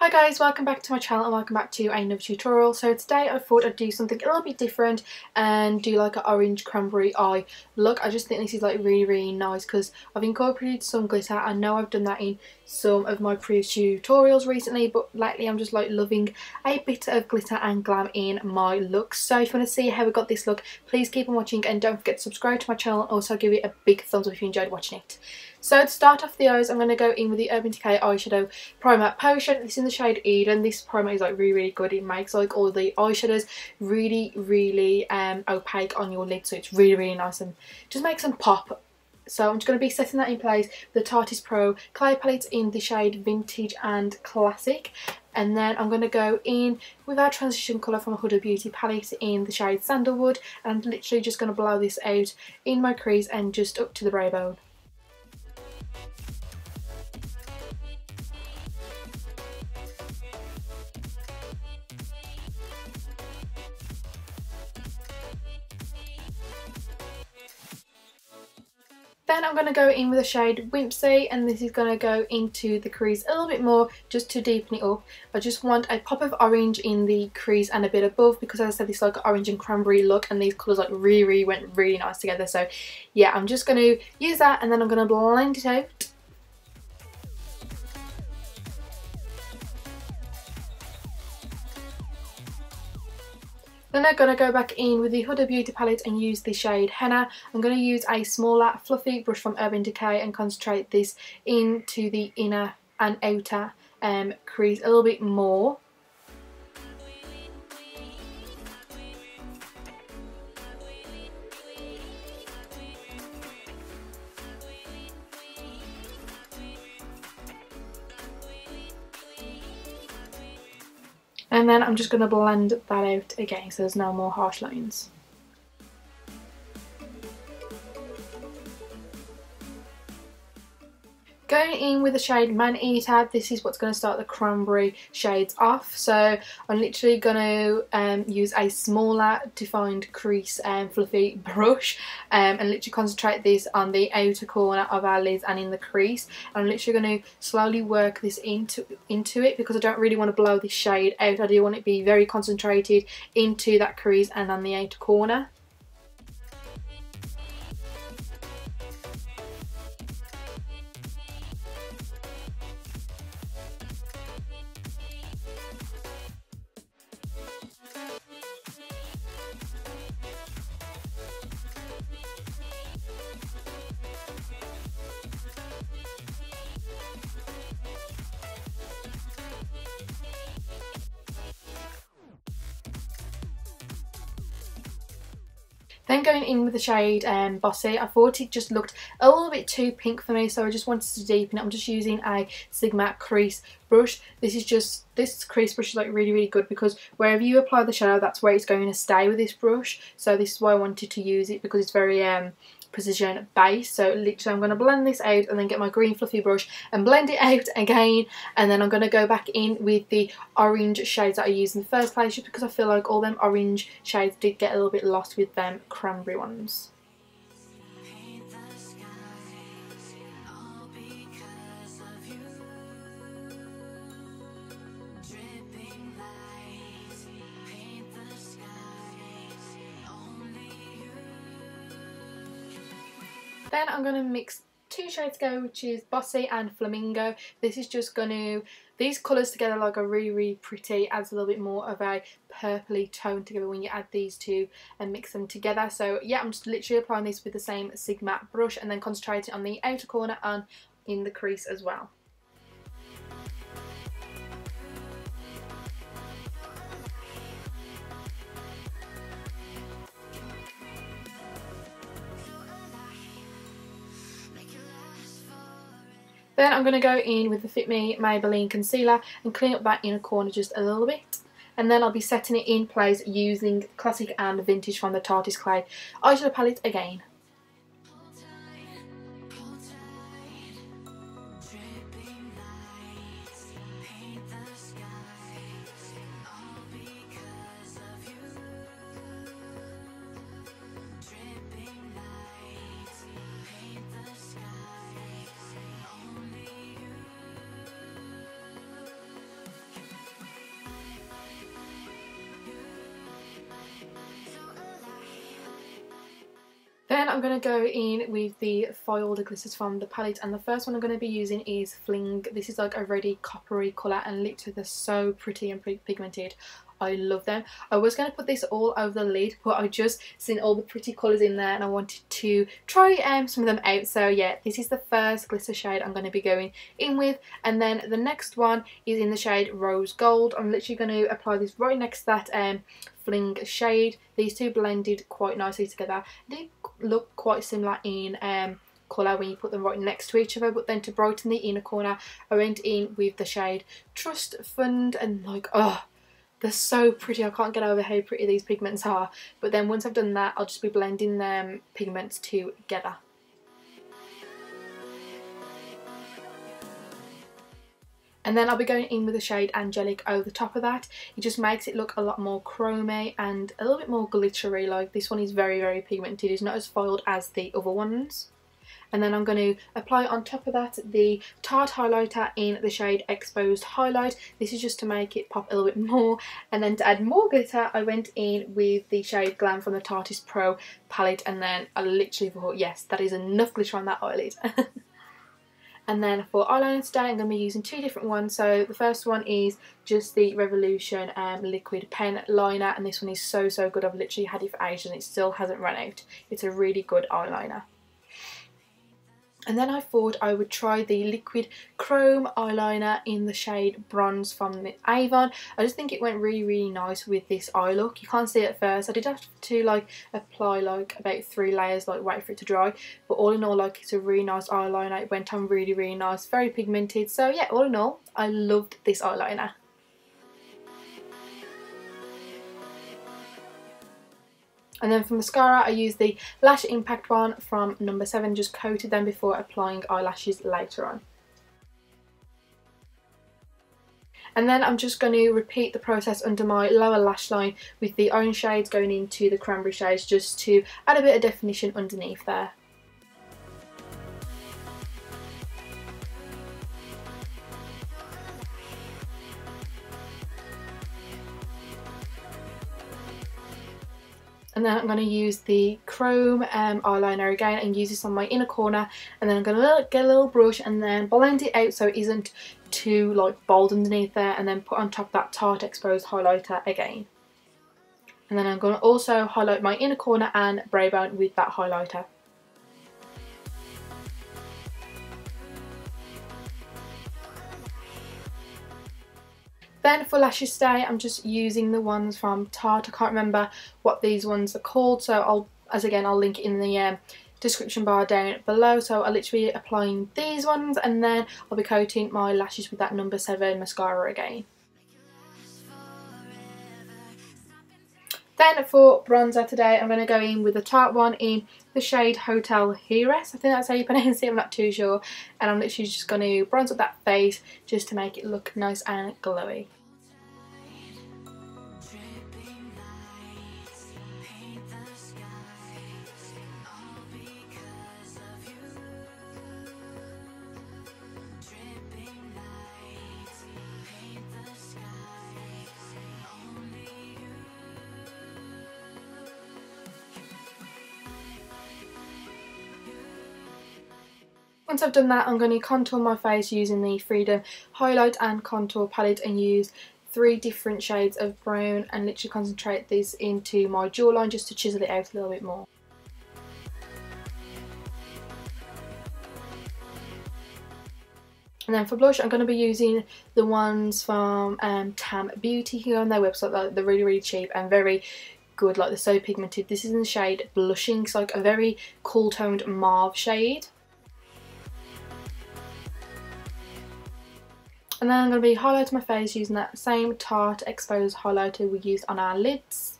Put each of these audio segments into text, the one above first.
Hi guys, welcome back to my channel and welcome back to another tutorial. So today I thought I'd do something a little bit different and do like an orange cranberry eye look. I just think this is like really nice because I've incorporated some glitter. I know I've done that in some of my previous tutorials recently, but lately I'm just like loving a bit of glitter and glam in my looks. So if you want to see how we got this look, please keep on watching and don't forget to subscribe to my channel and also give it a big thumbs up if you enjoyed watching it. So to start off the eyes, I'm going to go in with the Urban Decay Eyeshadow Primer Potion. This is in the shade Eden. This primer is like really good. It makes like all the eyeshadows really opaque on your lid, so it's really nice and just makes them pop. So I'm just going to be setting that in place with the Tartest Pro Clay Palette in the shade Vintage and Classic. And then I'm going to go in with our transition colour from Huda Beauty palette in the shade Sandalwood. And I'm literally just going to blow this out in my crease and just up to the brow bone. Then I'm going to go in with the shade Wimpsy, and this is going to go into the crease a little bit more just to deepen it up. I just want a pop of orange in the crease and a bit above because, as I said, this is like an orange and cranberry look and these colours like really went really nice together. So yeah, I'm just going to use that and then I'm going to blend it out. Then I'm going to go back in with the Huda Beauty palette and use the shade Henna. I'm going to use a smaller fluffy brush from Urban Decay and concentrate this into the inner and outer crease a little bit more. And then I'm just going to blend that out again so there's no more harsh lines. Going in with the shade Man Eater, this is what's going to start the cranberry shades off. So I'm literally going to use a smaller defined crease fluffy brush and literally concentrate this on the outer corner of our lids and in the crease. And I'm literally going to slowly work this into it because I don't really want to blow this shade out. I do want it to be very concentrated into that crease and on the outer corner. Then going in with the shade Bossy, I thought it just looked a little bit too pink for me, so I just wanted to deepen it. I'm just using a Sigma crease brush. This crease brush is like really good because wherever you apply the shadow, that's where it's going to stay with this brush. So this is why I wanted to use it, because it's very precision base. So literally I'm going to blend this out and then get my green fluffy brush and blend it out again, and then I'm going to go back in with the orange shades that I used in the first place, just because I feel like all them orange shades did get a little bit lost with them cranberry ones. Then I'm going to mix two shades together, which is Bossy and Flamingo. This is just going to, these colours together like are really pretty, adds a little bit more of a purpley tone together when you add these two and mix them together. So yeah, I'm just literally applying this with the same Sigma brush and then concentrating on the outer corner and in the crease as well. Then I'm going to go in with the Fit Me Maybelline Concealer and clean up that inner corner just a little bit. And then I'll be setting it in place using Classic and Vintage from the Tartest Clay Eyeshadow palette again. I'm going to go in with the foiled glitters from the palette, and the first one I'm going to be using is Fling. This is like a really coppery colour, and literally they're so pretty and pigmented. I love them. I was going to put this all over the lid, but I just seen all the pretty colours in there and I wanted to try some of them out. So yeah, this is the first glitter shade I'm going to be going in with, and then the next one is in the shade Rose Gold. I'm literally going to apply this right next to that Fling shade. These two blended quite nicely together. They look quite similar in colour when you put them right next to each other, but then to brighten the inner corner I went in with the shade Trust Fund, and like, oh, they're so pretty. I can't get over how pretty these pigments are. But then once I've done that, I'll just be blending them pigments together. And then I'll be going in with the shade Angelic over the top of that. It just makes it look a lot more chromey and a little bit more glittery. Like, this one is very, very pigmented. It's not as foiled as the other ones. And then I'm going to apply on top of that the Tarte highlighter in the shade Exposed Highlight. This is just to make it pop a little bit more. And then to add more glitter, I went in with the shade Glam from the Tartest Pro Palette, and then I literally thought, yes, that is enough glitter on that eyelid. And then for eyeliner today, I'm going to be using two different ones. So the first one is just the Revolution liquid pen liner, and this one is so, so good. I've literally had it for ages and it still hasn't run out. It's a really good eyeliner. And then I thought I would try the liquid chrome eyeliner in the shade Bronze from the Avon. I just think it went really, really nice with this eye look. You can't see it at first. I did have to like apply like about 3 layers, like wait for it to dry. But all in all, like, it's a really nice eyeliner. It went on really, really nice, very pigmented. So yeah, all in all, I loved this eyeliner. And then for mascara, I used the Lash Impact one from number 7, just coated them before applying eyelashes later on. And then I'm just going to repeat the process under my lower lash line with the orange shades going into the cranberry shades, just to add a bit of definition underneath there. And then I'm going to use the chrome eyeliner again and use this on my inner corner, and then I'm going to get a little brush and then blend it out so it isn't too like bold underneath there, and then put on top that Tarte Exposed highlighter again. And then I'm going to also highlight my inner corner and brow bone with that highlighter. Then for lashes today, I'm just using the ones from Tarte. I can't remember what these ones are called, so I'll link it in the description bar down below. So I'll literally be applying these ones, and then I'll be coating my lashes with that number 7 mascara again. Then for bronzer today, I'm going to go in with the Tarte one in the shade Hotel Heiress. I think that's how you pronounce it, I'm not too sure. And I'm literally just going to bronze up that face just to make it look nice and glowy. Once I've done that, I'm going to contour my face using the Freedom Highlight and Contour Palette, and use 3 different shades of brown and literally concentrate this into my jawline just to chisel it out a little bit more. And then for blush, I'm going to be using the ones from Tam Beauty. You can go on their website, like, they're really, really cheap and very good, like, they're so pigmented. This is in the shade Blushing. It's like a very cool toned mauve shade. And then I'm going to be highlighting my face using that same Tarte Exposed highlighter we used on our lids.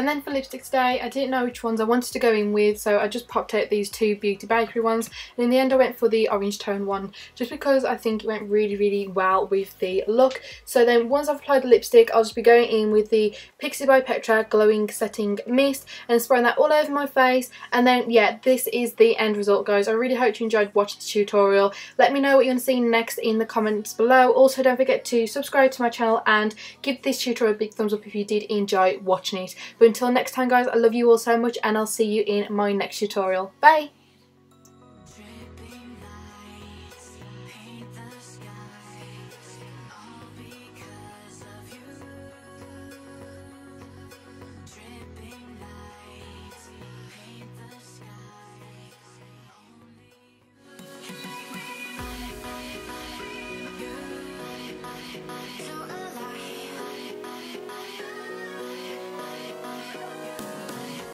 And then for lipsticks today, I didn't know which ones I wanted to go in with, so I just popped out these two Beauty Bakery ones, and in the end I went for the orange tone one just because I think it went really well with the look. So then once I've applied the lipstick, I'll just be going in with the Pixi by Petra Glowing Setting Mist and spraying that all over my face. And then yeah, this is the end result, guys. I really hope you enjoyed watching the tutorial. Let me know what you want to see next in the comments below. Also, don't forget to subscribe to my channel and give this tutorial a big thumbs up if you did enjoy watching it. But until next time, guys, I love you all so much, and I'll see you in my next tutorial. Bye!